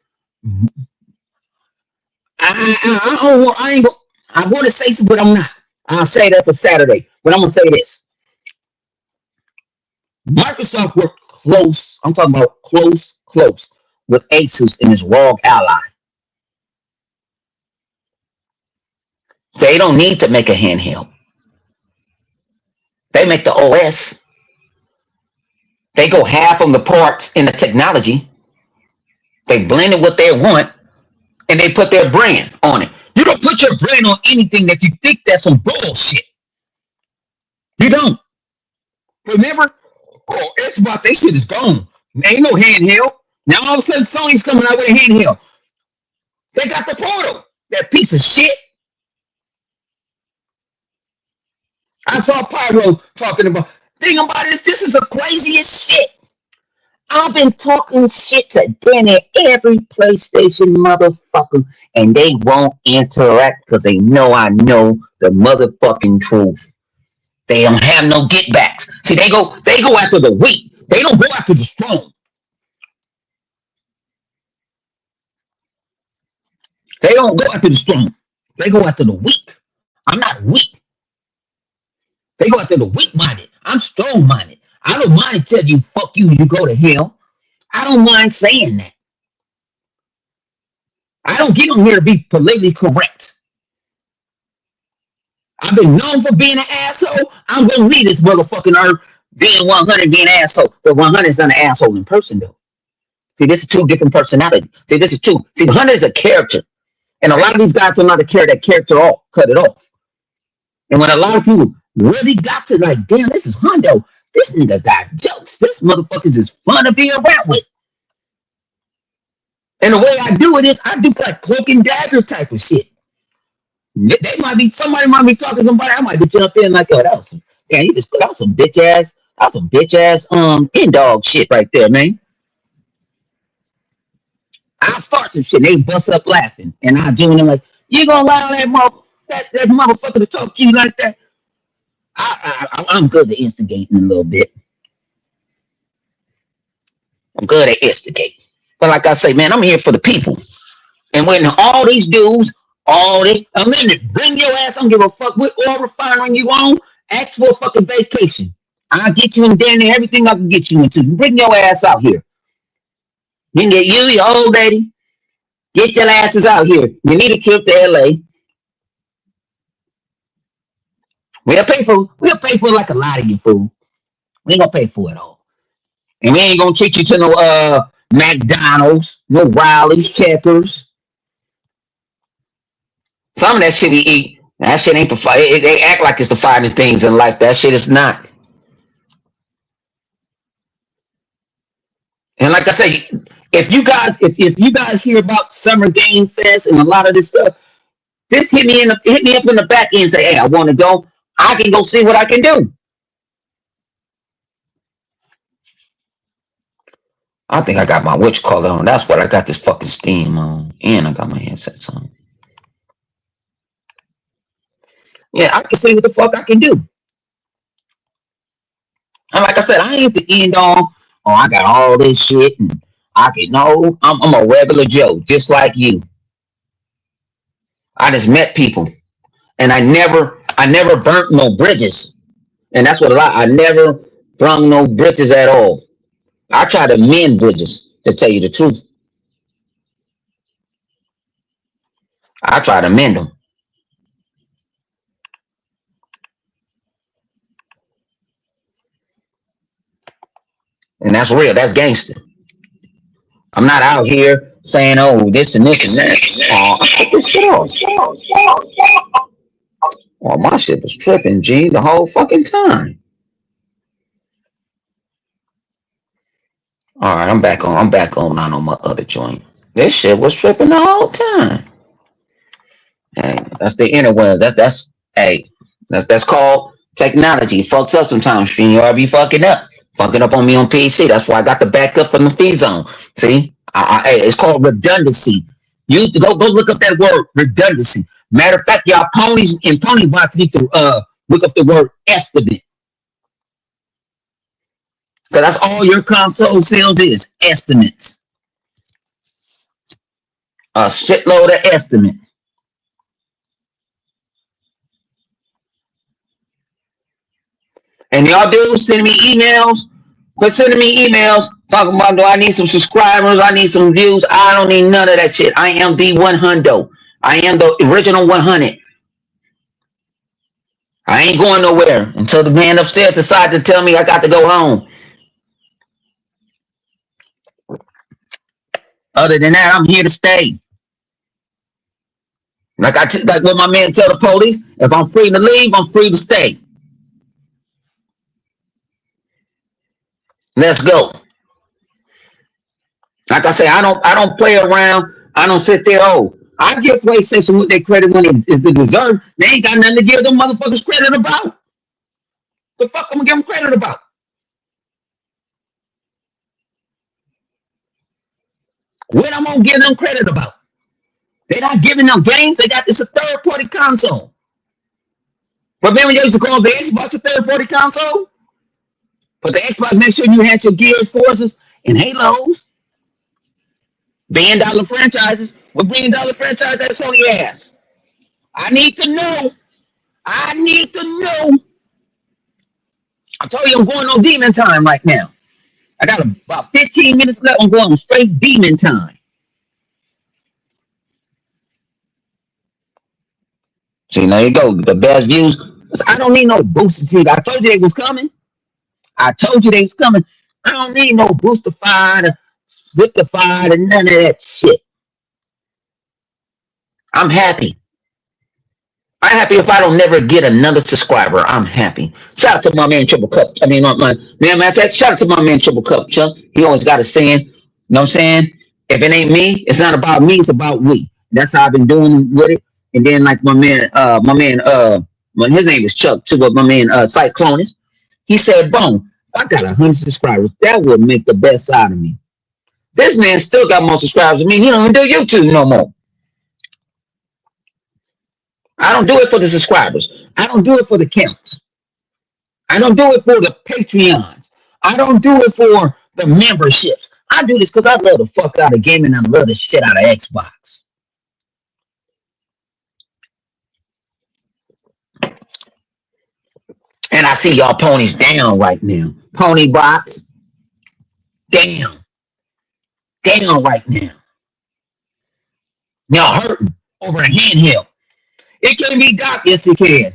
I want to say something, but I'm not. I'll say that for Saturday. But I'm going to say this. Microsoft worked close. I'm talking about close with Asus and his ROG ally. They don't need to make a handheld. They make the OS. They go half on the parts in the technology. They blend it what they want, and they put their brand on it. You don't put your brand on anything that you think that's some bullshit. You don't. Remember? Oh, Xbox, they shit is gone. Ain't no handheld. Now all of a sudden Sony's coming out with a handheld. They got the Portal. That piece of shit. I saw Pyro talking about. Thing about it is, this is the craziest shit. I've been talking shit to damn near every PlayStation motherfucker, and they won't interact because they know I know the motherfucking truth. They don't have no get backs. See, they go after the weak. They don't go after the strong. They don't go after the strong. They go after the weak. I'm not weak. They go after the weak-minded. I'm strong-minded. I don't mind telling you, fuck you, you go to hell. I don't mind saying that. I don't get on here to be politically correct. I've been known for being an asshole. I'm going to leave this motherfucking earth being 100 being an asshole. But 100 is not an asshole in person, though. See, this is two different personalities. See, this is two. See, 100 is a character. And a lot of these guys don't know how to carry that character off, cut it off. And when a lot of people really got to like, damn, this is Hondo. This nigga got jokes. This motherfucker's is fun to be around with. And the way I do it is I do like cloak and dagger type of shit. They might be somebody might be talking to somebody. I might just jump in like, oh, that was some damn, you just put out some bitch ass in dog shit right there, man. I'll start some shit. They bust up laughing. And I join them like, you gonna allow that motherfucker to talk to you like that? I'm good at instigating a little bit. I'm good at instigating. But like I say, man, I'm here for the people. And when all these dudes, all this, I'm in it. Bring your ass. I don't give a fuck what oil refinery you on. Ask for a fucking vacation. I'll get you in there and everything I can get you into. Bring your ass out here. You can get you, your old lady. Get your asses out here. You need a trip to LA. We'll pay for like a lot of you, fool. We ain't gonna pay for it all. And we ain't gonna treat you to no McDonald's, no Riley's, Checkers. Some of that shit we eat, that shit ain't the fire. They act like it's the finest things in life. That shit is not. And like I say, if you guys hear about Summer Game Fest and a lot of this stuff, just hit me up in the back end and say, hey, I want to go. I can go see what I can do. I think I got my witch color on. That's what I got this fucking Steam on. And I got my headsets on. Yeah, I can see what the fuck I can do. And like I said, I ain't the end all. Oh, I got all this shit. And I can no, I'm a regular Joe, just like you. I just met people. And I never burnt no bridges. And that's what a lot. I never brung no bridges at all. I try to mend bridges, to tell you the truth. I try to mend them. And that's real. That's gangster. I'm not out here saying, oh, this and this and that. Oh, I put this shit off. Oh, my shit was tripping, G, the whole fucking time. All right, I'm back on my other joint. This shit was tripping the whole time. Hey, that's the inner one. That's called technology. It fucks up sometimes. You ought to be fucking up on me on PC. That's why I got the backup from the fee zone. See, it's called redundancy. You go look up that word, redundancy. Matter of fact, y'all ponies and pony bots need to look up the word estimate. So that's all your console sales is, estimates. A shitload of estimates. And y'all do send me emails. Quit sending me emails talking about, do I need some subscribers? I need some views. I don't need none of that shit. I am the 100. I am the original 100. I ain't going nowhere until the man upstairs decides to tell me I got to go home. Other than that, I'm here to stay. Like what my man tell the police, if I'm free to leave, I'm free to stay. Let's go. Like I say, I don't play around. I don't sit there. Oh, I give PlayStation what they credit when it is the deserve. They ain't got nothing to give them motherfuckers credit about. The fuck I'm gonna give them credit about? What I'm gonna give them credit about? They're not giving them games. They got this a third party console. Remember when they used to call the Xbox a third party console? But the Xbox make sure you had your Gears, Forzas, and Halos. $1 billion franchises. What $1 billion franchise that Sony has? I need to know. I need to know. I told you I'm going on demon time right now. I got about 15 minutes left. I'm going on straight demon time. See, there you go. The best views. I don't need no boosted TV. I told you they was coming. I told you they was coming. I don't need no boostified or ziptified and none of that shit. I'm happy. I'm happy if I don't never get another subscriber. I'm happy. Shout out to my man Triple Cup. I mean, my man, matter of fact, shout out to my man Triple Cup, Chuck. He always got a saying, you know what I'm saying? If it ain't me, it's not about me, it's about we. That's how I've been doing with it. And then like his name is Chuck too, but my man Cyclonus, he said, boom, I got 100 subscribers. That would make the best out of me. This man still got more subscribers than me. He don't even do YouTube no more. I don't do it for the subscribers. I don't do it for the counts. I don't do it for the Patreons. I don't do it for the memberships. I do this because I love the fuck out of gaming and I love the shit out of Xbox. And I see y'all ponies down right now. Pony box, down. Down right now. Y'all hurting over a handheld. It can be docked. Yes, it can.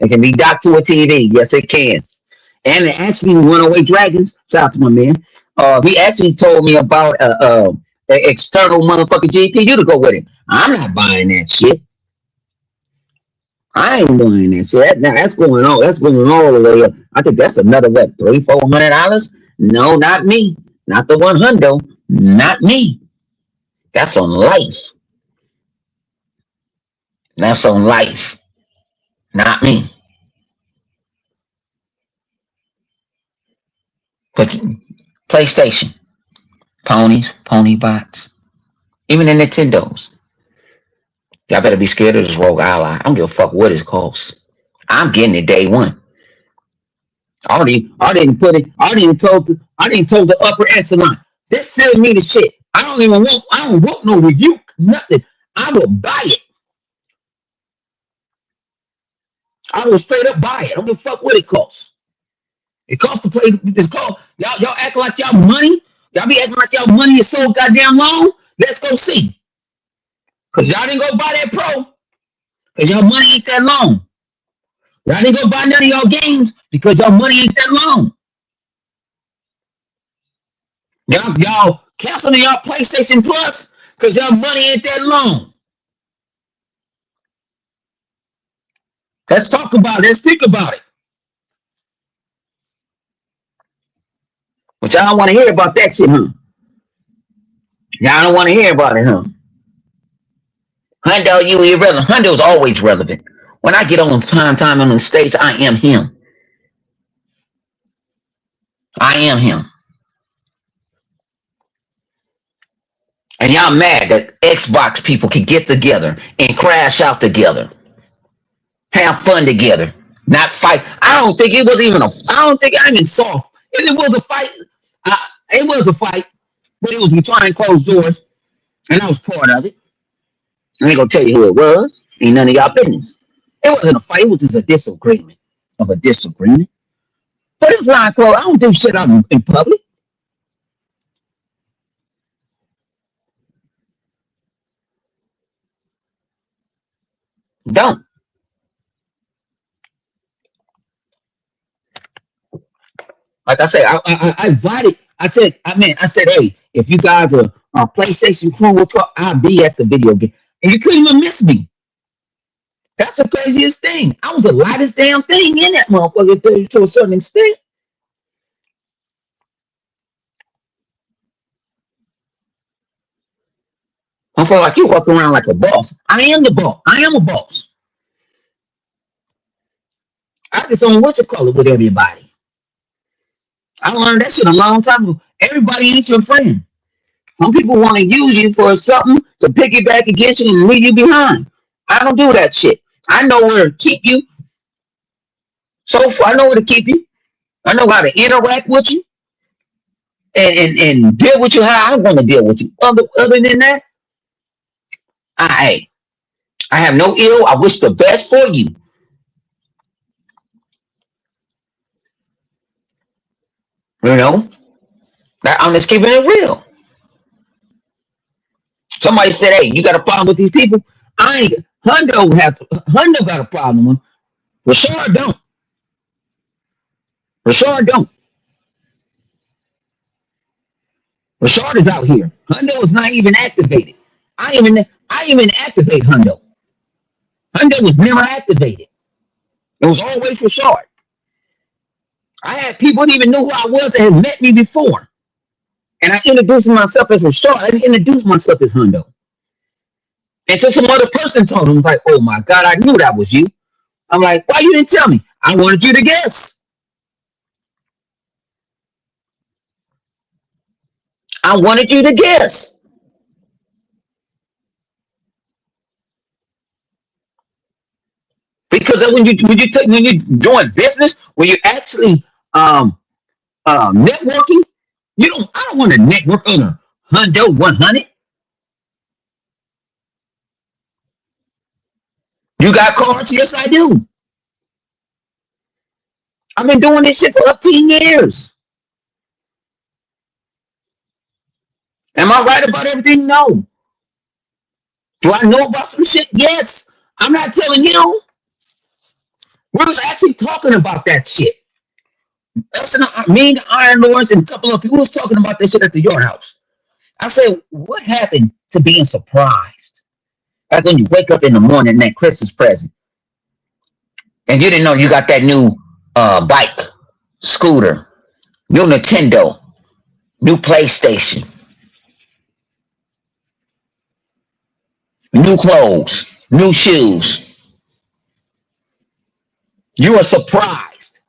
It can be docked to a TV. Yes, it can. And it actually Runaway Dragons. Shout out to my man. He actually told me about an external motherfucking GPU to go with it. I'm not buying that shit. I ain't buying that shit. That's going on. That's going all the way up. I think that's another what, $300-$400? No, not me. Not the 100. Not me. That's on life. That's on life. Not me. But PlayStation, ponies, pony bots, even the Nintendos. Y'all better be scared of this Rogue Ally. I don't give a fuck what it costs. I'm getting it day one. I didn't put it. I didn't told the upper echelon. This sell me the shit. I don't want no review, nothing. I will buy it. I will straight up buy it. I don't give a fuck what it costs. It costs to play. It's called y'all act like y'all money. Y'all be acting like y'all money is so goddamn long. Let's go see. Cause y'all didn't go buy that pro. Cause y'all money ain't that long. Y'all didn't go buy none of y'all games because y'all money ain't that long. Y'all canceling y'all PlayStation Plus because y'all money ain't that long. Let's talk about it. Let's speak about it. But y'all don't want to hear about that shit, huh? Y'all don't want to hear about it, huh? Hundo, you irrelevant. Hundo's always relevant. When I get on time on the stage, I am him. I am him. And y'all mad that Xbox people can get together and crash out together. Have fun together. Not fight. I don't think it was even I don't think I even saw. If it was a fight, it was a fight, but it was behind closed doors, and I was part of it. I ain't gonna tell you who it was. Ain't none of y'all business. It wasn't a fight. It was just a disagreement of a disagreement. But it's behind closed. I don't do shit out in public. Don't. Like I said, I invited. I said, hey, if you guys are PlayStation crew, I'll be at the video game, and you couldn't even miss me. That's the craziest thing. I was the lightest damn thing in that motherfucker to a certain extent. I feel like you walk around like a boss. I am the boss. I am a boss. I just don't what you call it with everybody. I learned that shit a long time ago. Everybody ain't your friend. Some people want to use you for something to piggyback against you and leave you behind. I don't do that shit. I know where to keep you. So far, I know where to keep you. I know how to interact with you and deal with you how I want to deal with you. Other than that, I have no ill. I wish the best for you. You know, I'm just keeping it real. Somebody said, "Hey, you got a problem with these people?" I ain't. Hundo got a problem with them. Rashard don't. Rashard don't. Rashard is out here. Hundo is not even activated. I even activate Hundo. Hundo was never activated. It was always Rashard. I had people that even knew who I was that had met me before. And I introduced myself as Rashard. I didn't introduce myself as Hundo. Until some other person told him, like, oh my God, I knew that was you. I'm like, why you didn't tell me? I wanted you to guess. I wanted you to guess. Because when you're doing business, when you're actually networking, I don't want to network on a Hundo 100. You got cards? Yes, I do. I've been doing this shit for 15 years. Am I right about everything? No. Do I know about some shit? Yes. I'm not telling you. We was actually talking about that shit. Us and me and the Iron Lords and a couple of people was talking about that shit at the Yard House. I said, what happened to being surprised? Like when you wake up in the morning, that Christmas present, and you didn't know you got that new bike, scooter, new Nintendo, new PlayStation, new clothes, new shoes. You were surprised.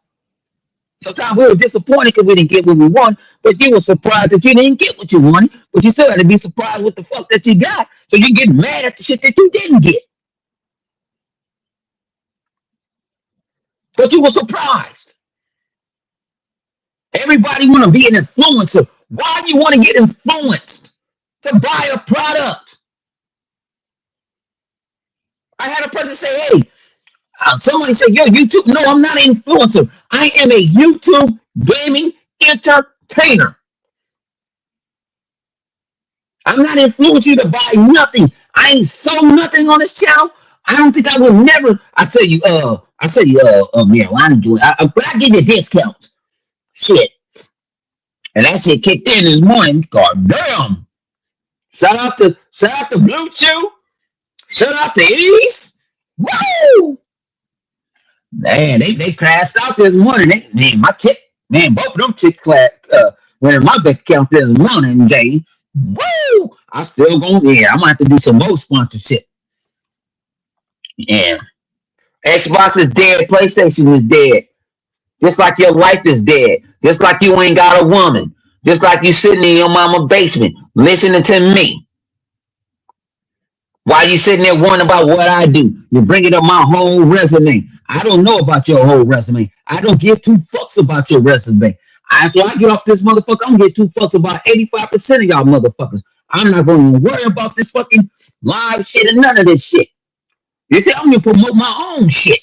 Sometimes we were disappointed because we didn't get what we want, but you were surprised that you didn't get what you wanted, but you still had to be surprised with the fuck that you got, so you get mad at the shit that you didn't get. But you were surprised. Everybody want to be an influencer. Why do you want to get influenced to buy a product? I had a person say, hey, somebody said, yo, YouTube. No, I'm not an influencer. I am a YouTube gaming entertainer. I'm not influencing you to buy nothing. I ain't sold nothing on this channel. I don't think I will never. I say you, yeah, well, I ain't doing it. But I give you discounts. Shit. And that shit kicked in this morning. God damn. Shout out to Blue Chew. Shout out to East. Woo! Man, they crashed out this morning. Both of them chicks went in my bank account this morning, Jay. Woo! I still gonna, I'm gonna have to do some more sponsorship. Yeah. Xbox is dead, PlayStation is dead. Just like your life is dead. Just like you ain't got a woman. Just like you sitting in your mama basement listening to me. While you sitting there wondering about what I do, you're bringing up my whole resume. I don't know about your whole resume. I don't give two fucks about your resume. After I get off this motherfucker, I'm gonna get two fucks about 85% of y'all motherfuckers. I'm not gonna worry about this fucking live shit and none of this shit. You see, I'm gonna promote my own shit.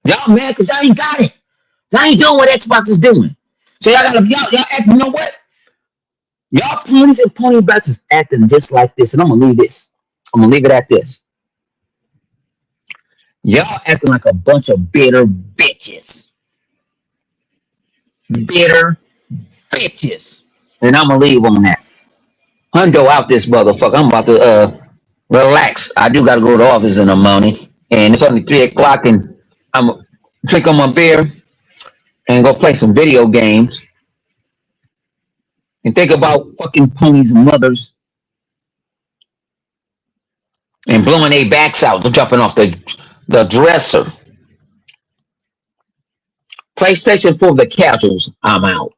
Y'all mad because y'all ain't got it. Y'all ain't doing what Xbox is doing. So y'all act, you know what? Y'all ponies and pony backs is acting just like this. And I'm gonna leave this. I'm gonna leave it at this. Y'all acting like a bunch of bitter bitches. Bitter bitches. And I'ma leave on that. Hundo out this motherfucker. I'm about to relax. I do gotta go to the office in the morning. And it's only 3 o'clock and I'm drinking my beer and go play some video games and think about fucking ponies' mothers and blowing their backs out, jumping off the dresser. PlayStation for the casuals. I'm out.